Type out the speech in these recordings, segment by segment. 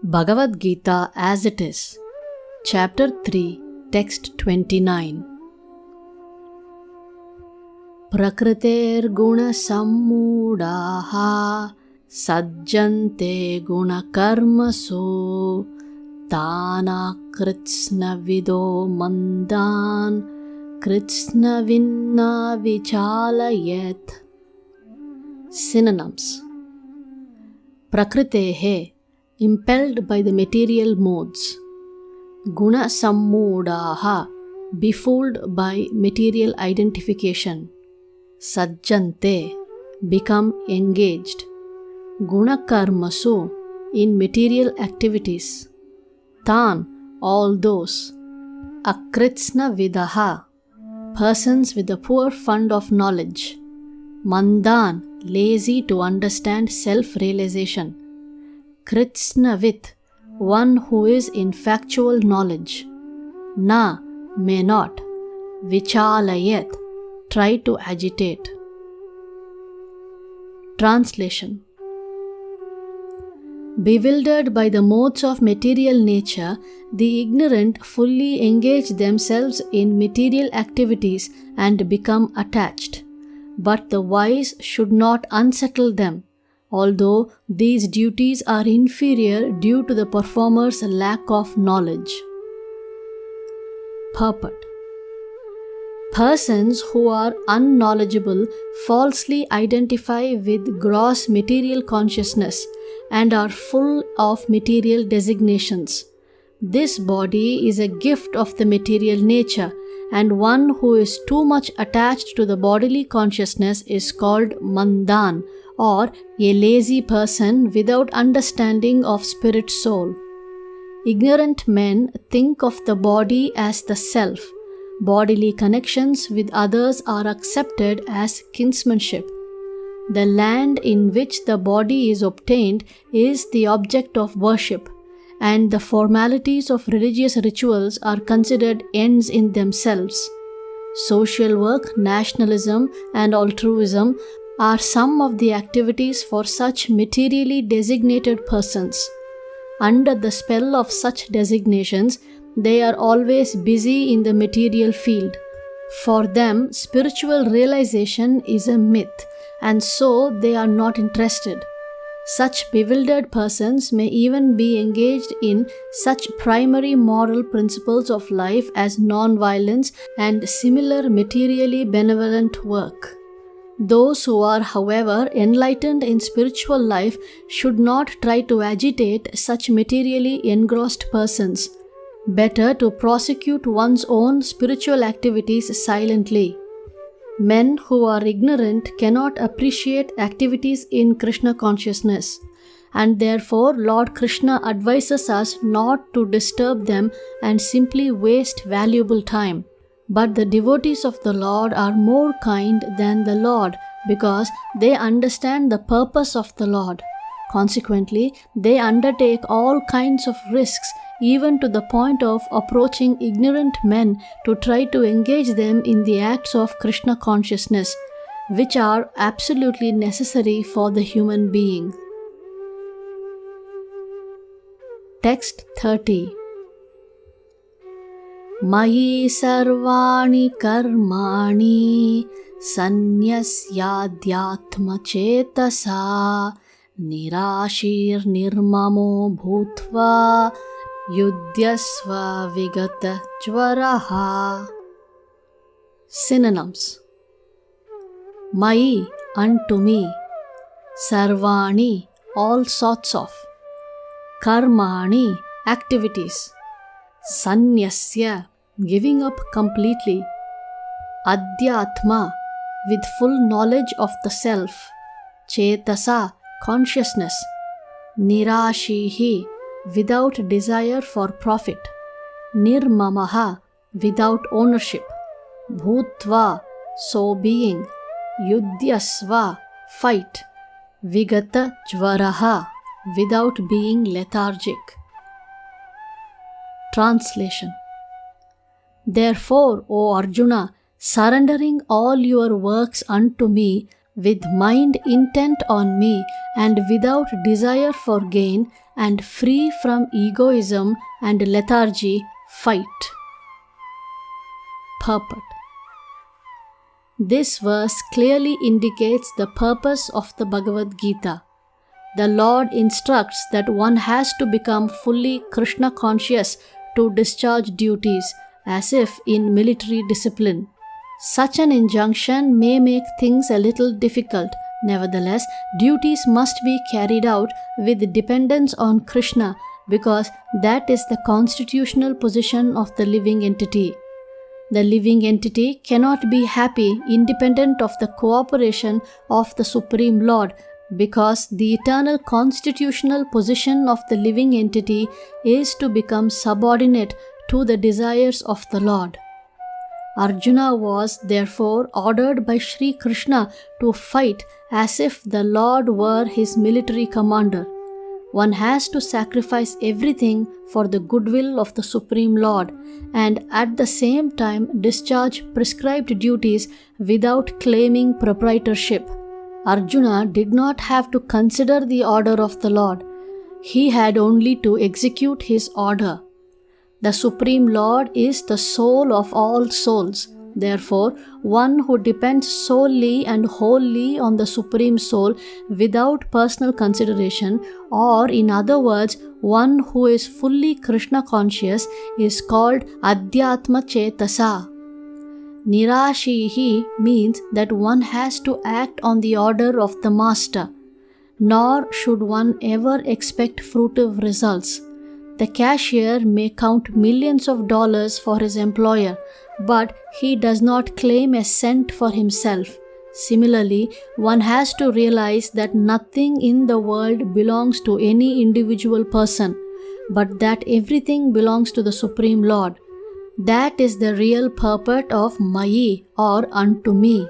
Bhagavad Gita as it is, Chapter 3, Text 29. Prakriter guna sammudaha sajjante guna karmasu tana kritsna vido mandan kritsna vinna vichalayet. Synonyms. Prakritehe, impelled by the material modes. Guna sammudaha, befooled by material identification. Sajjante, become engaged. Guna karmasu, in material activities. Tan, all those. Akritsna vidaha, persons with a poor fund of knowledge. Mandan, lazy to understand self-realization. Kritsnavit, one who is in factual knowledge. Na, may not. Vichalayet, try to agitate. Translation. Bewildered by the modes of material nature, the ignorant fully engage themselves in material activities and become attached. But the wise should not unsettle them, although these duties are inferior due to the performer's lack of knowledge. Purport. Persons who are unknowledgeable falsely identify with gross material consciousness and are full of material designations. This body is a gift of the material nature, and one who is too much attached to the bodily consciousness is called mandan, or a lazy person without understanding of spirit soul. Ignorant men think of the body as the self. Bodily connections with others are accepted as kinsmanship. The land in which the body is obtained is the object of worship, and the formalities of religious rituals are considered ends in themselves. Social work, nationalism, and altruism are some of the activities for such materially designated persons. Under the spell of such designations, they are always busy in the material field. For them, spiritual realization is a myth, and so they are not interested. Such bewildered persons may even be engaged in such primary moral principles of life as non-violence and similar materially benevolent work. Those who are, however, enlightened in spiritual life should not try to agitate such materially engrossed persons. Better to prosecute one's own spiritual activities silently. Men who are ignorant cannot appreciate activities in Krishna consciousness, and therefore Lord Krishna advises us not to disturb them and simply waste valuable time. But the devotees of the Lord are more kind than the Lord because they understand the purpose of the Lord. Consequently, they undertake all kinds of risks, even to the point of approaching ignorant men to try to engage them in the acts of Krishna consciousness, which are absolutely necessary for the human being. Text 30. Mayi sarvani karmani sanyasyadhyatma chetasa nirashir nirmamo bhutva yudhyasva vigata jvaraha. Synonyms. Mai, unto me. Sarvani, all sorts of. Karmani, activities. Sanyasya, giving up completely. Adhyatma, with full knowledge of the self. Chetasa, consciousness. Nirashihi, without desire for profit. Nirmamaha, without ownership. Bhutva, so being. Yudhyasva, fight. Vigata jvaraha, without being lethargic. Translation. Therefore, O Arjuna, surrendering all your works unto me, with mind intent on me and without desire for gain and free from egoism and lethargy, fight. Purport. This verse clearly indicates the purpose of the Bhagavad Gita. The Lord instructs that one has to become fully Krishna conscious to discharge duties, as if in military discipline. Such an injunction may make things a little difficult. Nevertheless, duties must be carried out with dependence on Krishna, because that is the constitutional position of the living entity. The living entity cannot be happy independent of the cooperation of the Supreme Lord, because the eternal constitutional position of the living entity is to become subordinate to the desires of the Lord. Arjuna was therefore ordered by Sri Krishna to fight as if the Lord were his military commander. One has to sacrifice everything for the goodwill of the Supreme Lord and at the same time discharge prescribed duties without claiming proprietorship. Arjuna did not have to consider the order of the Lord. He had only to execute his order. The Supreme Lord is the soul of all souls. Therefore, one who depends solely and wholly on the Supreme Soul without personal consideration, or in other words, one who is fully Krishna conscious, is called Adhyatma Chetasa. Nirashihi means that one has to act on the order of the Master, nor should one ever expect fruitive results. The cashier may count millions of dollars for his employer, but he does not claim a cent for himself. Similarly, one has to realize that nothing in the world belongs to any individual person, but that everything belongs to the Supreme Lord. That is the real purport of Mayi, or unto me.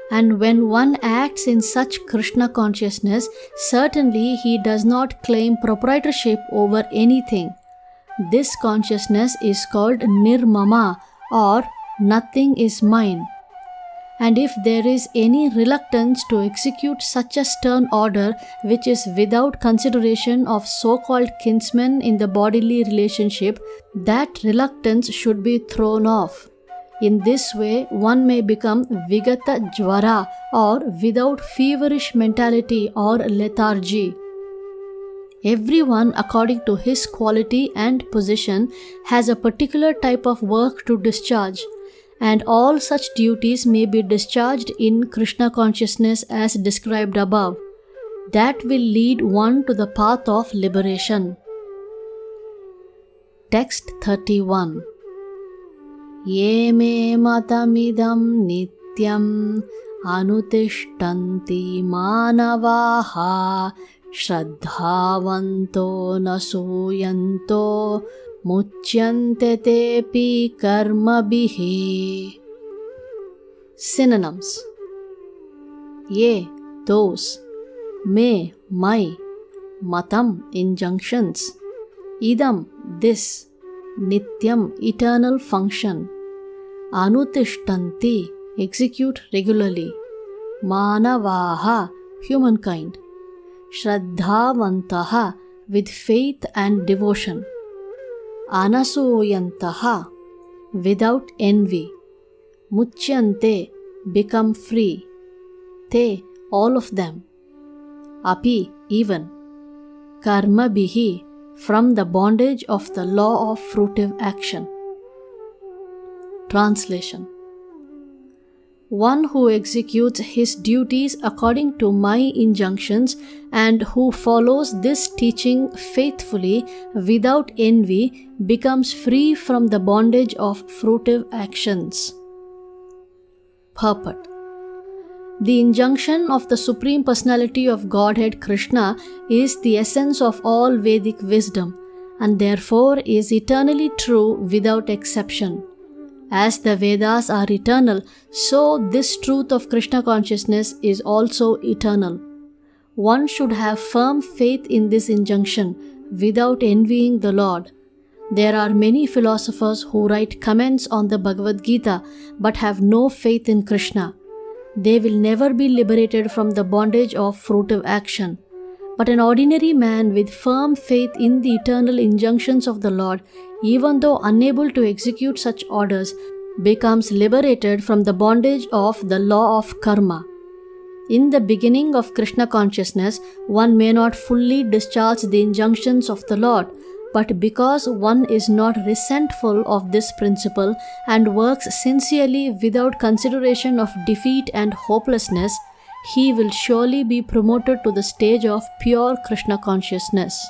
And when one acts in such Krishna consciousness, certainly he does not claim proprietorship over anything. This consciousness is called Nirmama, or nothing is mine. And if there is any reluctance to execute such a stern order, which is without consideration of so-called kinsmen in the bodily relationship, that reluctance should be thrown off. In this way, one may become Vigata Jvara, or without feverish mentality or lethargy. Everyone, according to his quality and position, has a particular type of work to discharge, and all such duties may be discharged in Krishna consciousness as described above. That will lead one to the path of liberation. Text 31. Ye me matamidam nityam anutishtanti manavaha shraddhavanto nasuyanto muchyante tepi karmabhihi. Synonyms. Ye, those. Me, my. Matam, injunctions. Idam, this. Nityam, eternal function. Anutishtanti, execute regularly. Manavaha, humankind. Shraddhavantaha, with faith and devotion. Anasuyantaha, without envy. Muchyante, become free. Te, all of them. Api, even. Karmabhihi, from the bondage of the law of fruitive action. Translation. One who executes his duties according to my injunctions and who follows this teaching faithfully without envy becomes free from the bondage of fruitive actions. Purport. The injunction of the Supreme Personality of Godhead Krishna is the essence of all Vedic wisdom and therefore is eternally true without exception. As the Vedas are eternal, so this truth of Krishna consciousness is also eternal. One should have firm faith in this injunction without envying the Lord. There are many philosophers who write comments on the Bhagavad Gita but have no faith in Krishna. they will never be liberated from the bondage of fruitive action. But an ordinary man with firm faith in the eternal injunctions of the Lord, even though unable to execute such orders, becomes liberated from the bondage of the law of karma. In the beginning of Krishna consciousness, one may not fully discharge the injunctions of the Lord, but because one is not resentful of this principle and works sincerely without consideration of defeat and hopelessness, he will surely be promoted to the stage of pure Krishna consciousness.